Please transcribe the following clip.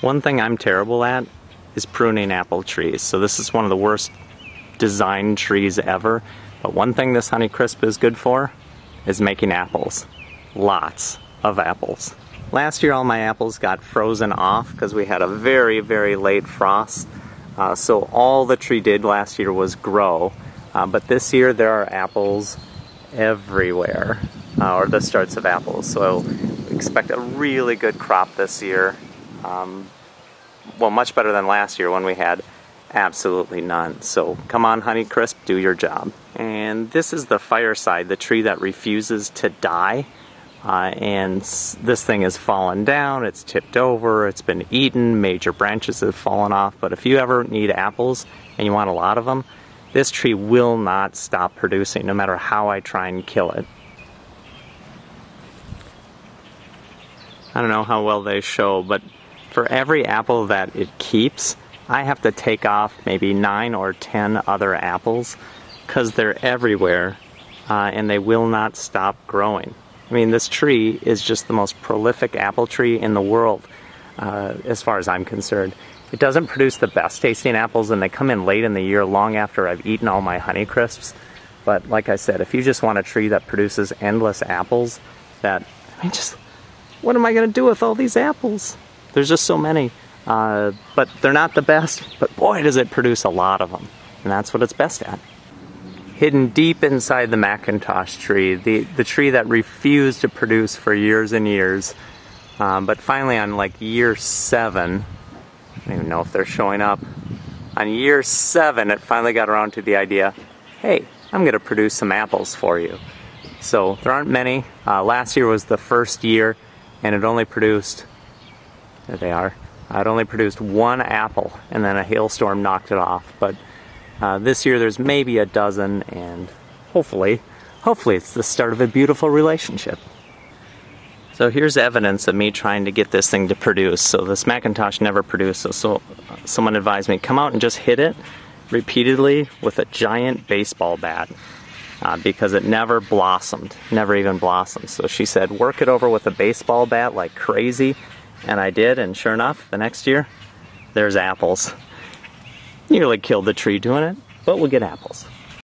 One thing I'm terrible at is pruning apple trees. So this is one of the worst designed trees ever. But one thing this Honeycrisp is good for is making apples. Lots of apples. Last year all my apples got frozen off because we had a very, very late frost. So all the tree did last year was grow. But this year there are apples everywhere, or the starts of apples. So we expect a really good crop this year. Well, much better than last year when we had absolutely none. So come on, Honeycrisp, do your job. And this is the Fireside, the tree that refuses to die. And this thing has fallen down, it's tipped over, it's been eaten, major branches have fallen off. But if you ever need apples and you want a lot of them, this tree will not stop producing, no matter how I try and kill it. I don't know how well they show, but for every apple that it keeps, I have to take off maybe 9 or 10 other apples because they're everywhere and they will not stop growing. I mean, this tree is just the most prolific apple tree in the world as far as I'm concerned. It doesn't produce the best tasting apples, and they come in late in the year, long after I've eaten all my Honeycrisps. But like I said, if you just want a tree that produces endless apples, what am I going to do with all these apples? There's just so many. But they're not the best, but boy does it produce a lot of them. And that's what it's best at. Hidden deep inside the McIntosh tree, the tree that refused to produce for years and years. But finally on like year 7, I don't even know if they're showing up. On year 7, it finally got around to the idea, hey, I'm going to produce some apples for you. So there aren't many. Last year was the first year, and it only produced, there they are, it only produced 1 apple, and then a hailstorm knocked it off. But this year there's maybe a dozen, and hopefully it's the start of a beautiful relationship. So here's evidence of me trying to get this thing to produce. So this McIntosh never produced, so someone advised me, come out and just hit it repeatedly with a giant baseball bat because it never blossomed, never even blossomed. So she said, work it over with a baseball bat like crazy, and I did, and sure enough, the next year, there's apples. Nearly killed the tree doing it, but we'll get apples.